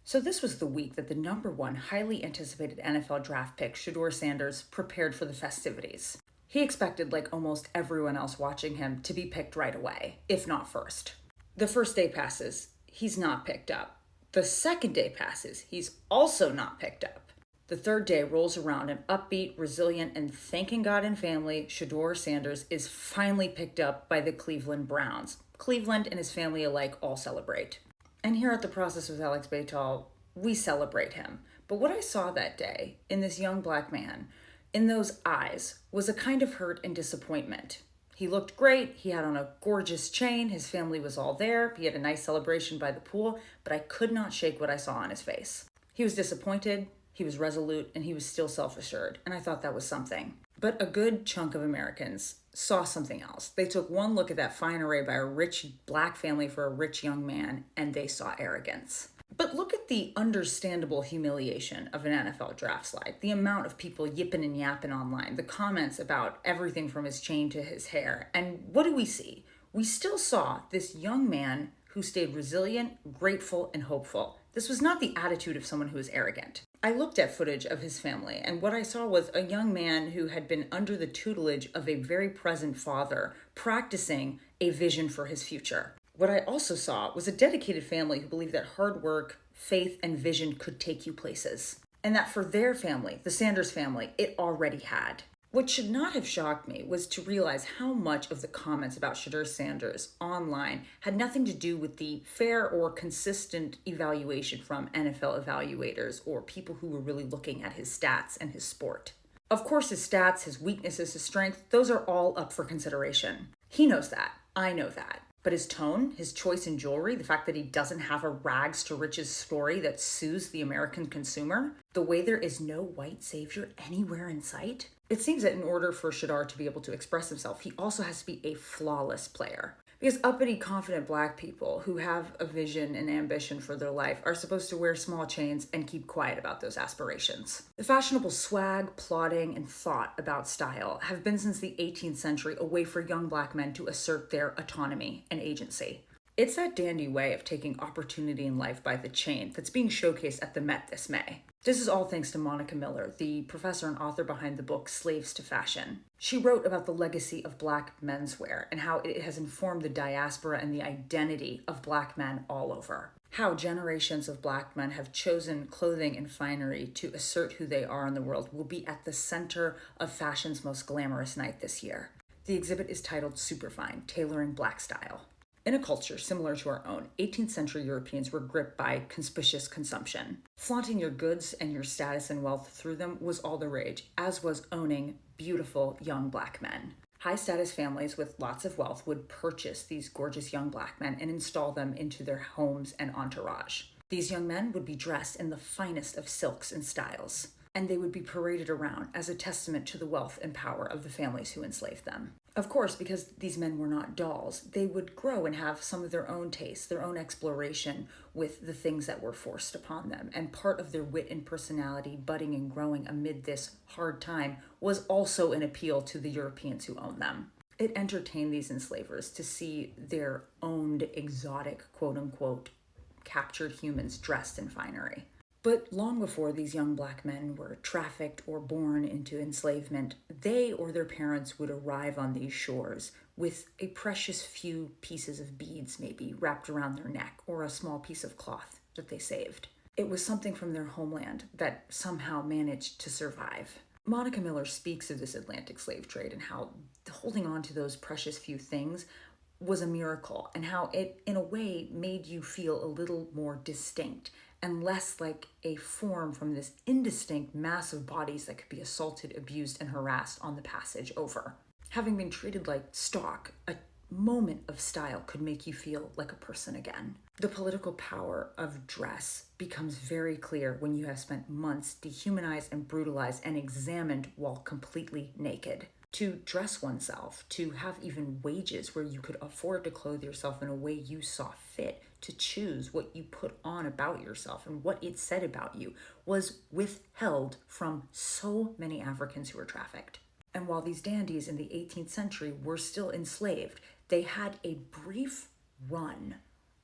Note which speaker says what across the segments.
Speaker 1: So this was the week that the number one highly anticipated NFL draft pick, Shedeur Sanders, prepared for the festivities. He expected, like almost everyone else watching him, to be picked right away, if not first. The first day passes, he's not picked up. The second day passes, he's also not picked up. The third day rolls around and upbeat, resilient, and thanking God and family, Shadur Sanders is finally picked up by the Cleveland Browns. Cleveland and his family alike all celebrate. And here at the Process with Alex Beightol, we celebrate him. But what I saw that day in this young black man, in those eyes, was a kind of hurt and disappointment. He looked great. He had on a gorgeous chain. His family was all there. He had a nice celebration by the pool, but I could not shake what I saw on his face. He was disappointed, he was resolute, and he was still self-assured, and I thought that was something. But a good chunk of Americans saw something else. They took one look at that finery by a rich black family for a rich young man, and they saw arrogance. But look at the understandable humiliation of an NFL draft slide. The amount of people yipping and yapping online, the comments about everything from his chain to his hair. And what do we see? We still saw this young man who stayed resilient, grateful, and hopeful. This was not the attitude of someone who is arrogant. I looked at footage of his family, and what I saw was a young man who had been under the tutelage of a very present father, practicing a vision for his future. What I also saw was a dedicated family who believed that hard work, faith, and vision could take you places. And that for their family, the Sanders family, it already had. What should not have shocked me was to realize how much of the comments about Shadur Sanders online had nothing to do with the fair or consistent evaluation from NFL evaluators or people who were really looking at his stats and his sport. Of course, his stats, his weaknesses, his strength, those are all up for consideration. He knows that. I know that. But his tone, his choice in jewelry, the fact that he doesn't have a rags to riches story that soothes the American consumer, the way there is no white savior anywhere in sight. It seems that in order for Shadur to be able to express himself, he also has to be a flawless player. Because uppity, confident black people who have a vision and ambition for their life are supposed to wear small chains and keep quiet about those aspirations. The fashionable swag, plotting, and thought about style have been since the 18th century a way for young black men to assert their autonomy and agency. It's that dandy way of taking opportunity in life by the chain that's being showcased at the Met this May. This is all thanks to Monica Miller, the professor and author behind the book Slaves to Fashion. She wrote about the legacy of black menswear and how it has informed the diaspora and the identity of black men all over. How generations of black men have chosen clothing and finery to assert who they are in the world will be at the center of fashion's most glamorous night this year. The exhibit is titled Superfine, Tailoring Black Style. In a culture similar to our own, 18th century Europeans were gripped by conspicuous consumption. Flaunting your goods and your status and wealth through them was all the rage, as was owning beautiful young black men. High-status families with lots of wealth would purchase these gorgeous young black men and install them into their homes and entourage. These young men would be dressed in the finest of silks and styles, and they would be paraded around as a testament to the wealth and power of the families who enslaved them. Of course, because these men were not dolls, they would grow and have some of their own tastes, their own exploration with the things that were forced upon them. And part of their wit and personality budding and growing amid this hard time was also an appeal to the Europeans who owned them. It entertained these enslavers to see their owned exotic, quote-unquote, captured humans dressed in finery. But long before these young black men were trafficked or born into enslavement, they or their parents would arrive on these shores with a precious few pieces of beads maybe wrapped around their neck or a small piece of cloth that they saved. It was something from their homeland that somehow managed to survive. Monica Miller speaks of this Atlantic slave trade and how holding on to those precious few things was a miracle and how it, in a way, made you feel a little more distinct and less like a form from this indistinct mass of bodies that could be assaulted, abused, and harassed on the passage over. Having been treated like stock, a moment of style could make you feel like a person again. The political power of dress becomes very clear when you have spent months dehumanized and brutalized and examined while completely naked. To dress oneself, to have even wages where you could afford to clothe yourself in a way you saw fit, to choose what you put on about yourself and what it said about you, was withheld from so many Africans who were trafficked. And while these dandies in the 18th century were still enslaved, they had a brief run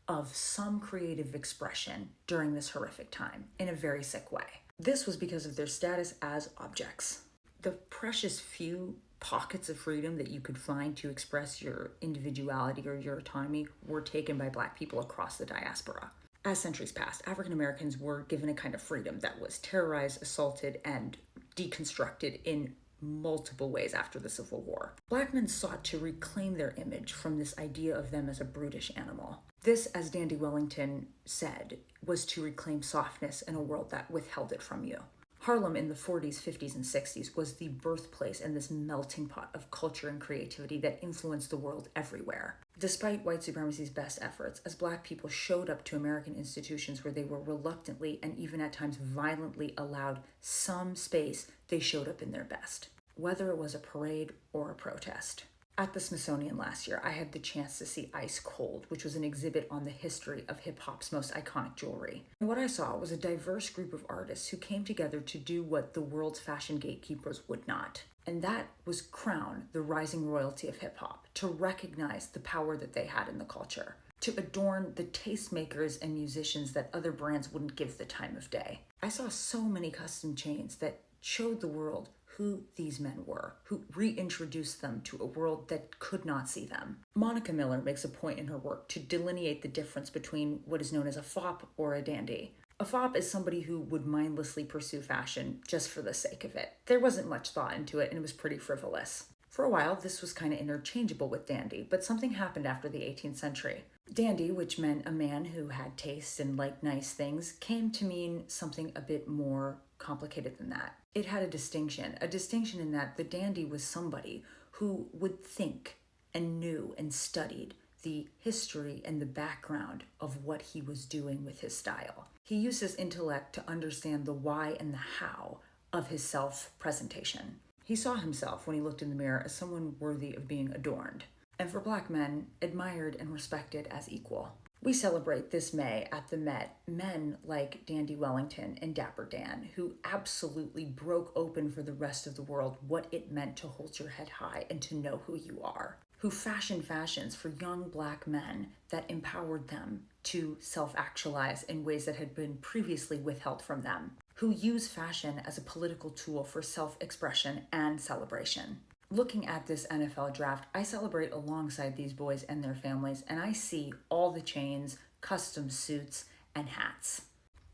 Speaker 1: of some creative expression during this horrific time in a very sick way. This was because of their status as objects. The precious few pockets of freedom that you could find to express your individuality or your autonomy were taken by Black people across the diaspora. As centuries passed, African Americans were given a kind of freedom that was terrorized, assaulted, and deconstructed in multiple ways after the Civil War. Black men sought to reclaim their image from this idea of them as a brutish animal. This, as Dandy Wellington said, was to reclaim softness in a world that withheld it from you. Harlem in the 40s, 50s, and 60s was the birthplace and this melting pot of culture and creativity that influenced the world everywhere. Despite white supremacy's best efforts, as Black people showed up to American institutions where they were reluctantly and even at times violently allowed some space, they showed up in their best, whether it was a parade or a protest. At the Smithsonian last year, I had the chance to see Ice Cold, which was an exhibit on the history of hip-hop's most iconic jewelry. And what I saw was a diverse group of artists who came together to do what the world's fashion gatekeepers would not. And that was crown the rising royalty of hip-hop, to recognize the power that they had in the culture, to adorn the tastemakers and musicians that other brands wouldn't give the time of day. I saw so many custom chains that showed the world who these men were, who reintroduced them to a world that could not see them. Monica Miller makes a point in her work to delineate the difference between what is known as a fop or a dandy. A fop is somebody who would mindlessly pursue fashion just for the sake of it. There wasn't much thought into it and it was pretty frivolous. For a while, this was kind of interchangeable with dandy, but something happened after the 18th century. Dandy, which meant a man who had taste and liked nice things, came to mean something a bit more complicated than that. It had a distinction in that the dandy was somebody who would think and knew and studied the history and the background of what he was doing with his style. He used his intellect to understand the why and the how of his self-presentation. He saw himself, when he looked in the mirror, as someone worthy of being adorned, and for Black men, admired and respected as equal. We celebrate this May at the Met men like Dandy Wellington and Dapper Dan, who absolutely broke open for the rest of the world what it meant to hold your head high and to know who you are, who fashioned fashions for young Black men that empowered them to self-actualize in ways that had been previously withheld from them, who use fashion as a political tool for self-expression and celebration. Looking at this NFL draft, I celebrate alongside these boys and their families, and I see all the chains, custom suits, and hats.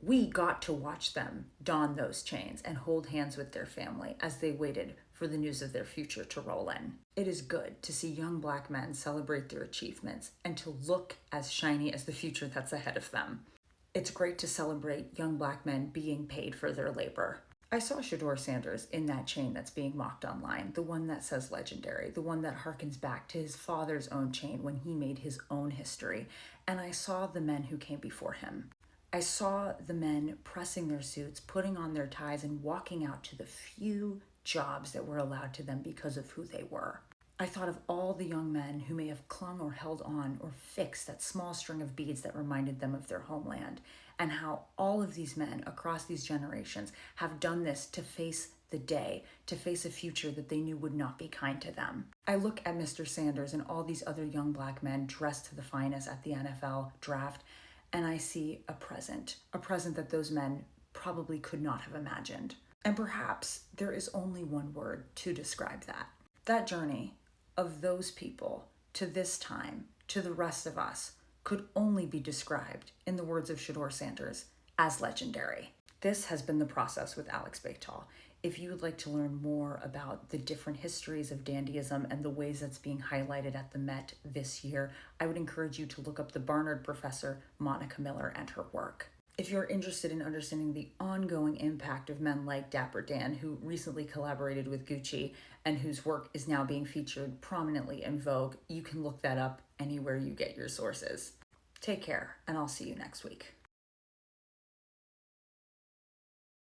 Speaker 1: We got to watch them don those chains and hold hands with their family as they waited for the news of their future to roll in. It is good to see young Black men celebrate their achievements and to look as shiny as the future that's ahead of them. It's great to celebrate young Black men being paid for their labor. I saw Shadur Sanders in that chain that's being mocked online, the one that says legendary, the one that harkens back to his father's own chain when he made his own history, and I saw the men who came before him. I saw the men pressing their suits, putting on their ties, and walking out to the few jobs that were allowed to them because of who they were. I thought of all the young men who may have clung or held on or fixed that small string of beads that reminded them of their homeland, and how all of these men across these generations have done this to face the day, to face a future that they knew would not be kind to them. I look at Mr. Sanders and all these other young Black men dressed to the finest at the NFL draft, and I see a present that those men probably could not have imagined. And perhaps there is only one word to describe that. That journey of those people to this time, to the rest of us, could only be described, in the words of Shedeur Sanders, as legendary. This has been The Process with Alex Beightol. If you would like to learn more about the different histories of dandyism and the ways that's being highlighted at the Met this year, I would encourage you to look up the Barnard professor, Monica Miller, and her work. If you're interested in understanding the ongoing impact of men like Dapper Dan, who recently collaborated with Gucci and whose work is now being featured prominently in Vogue, you can look that up anywhere you get your sources. Take care, and I'll see you next week.